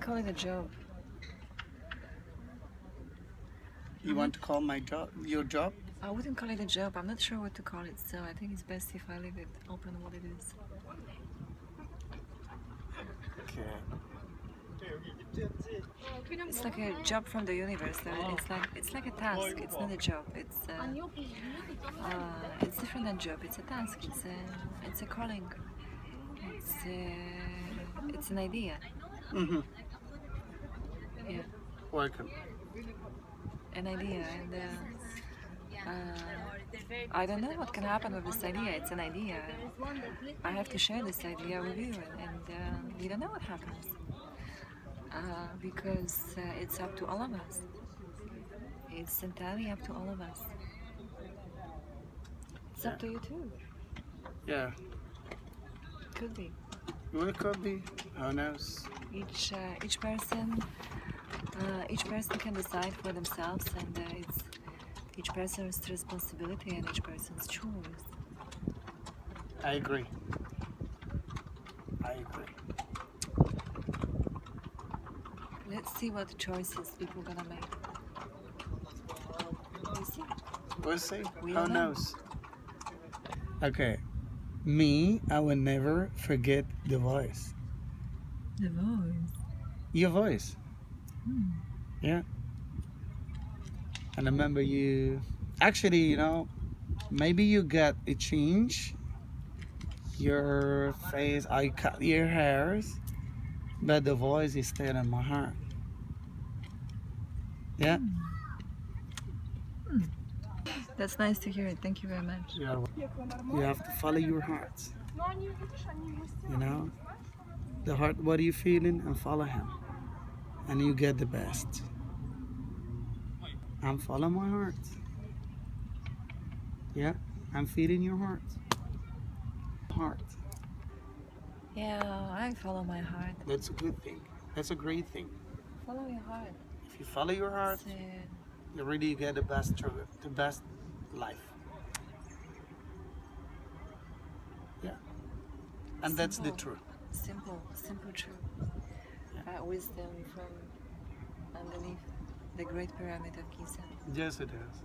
call it a job. You want to call my job your job? I wouldn't call it a job. I'm not sure what to call it, so I think it's best if I leave it open what it is. Okay. It's like a job from the universe. It's like a task. It's not a job. It's different than job. It's a task. It's a calling. It's an idea. Mm-hmm. Yeah, Welcome. an idea, and I don't know what can happen with this idea. It's an idea. I have to share this idea with you, and we don't know what happens because it's up to all of us. It's entirely up to all of us. It's up to you too. Yeah. Could be. Well, it could be. Who knows? Each person can decide for themselves, and it's each person's responsibility and each person's choice. I agree. I agree. Let's see what choices people gonna make. We see. We'll see. We Who don't know. knows? Okay. Me, I will never forget the voice. The voice. Your voice. Yeah. And I remember you. Actually, maybe you got a change. Your face, I cut your hairs, but the voice is still in my heart. Yeah. That's nice to hear it. Thank you very much. You have to follow your heart. The heart, what are you feeling, and follow him, and you get the best. I'm following my heart. Yeah, I'm feeling your heart. Heart. Yeah, I follow my heart. That's a good thing. That's a great thing. Follow your heart. If you follow your heart, you really get the best life. Yeah, and that's the Simple. truth. Simple truth. Wisdom from underneath the Great Pyramid of Giza. Yes, it is.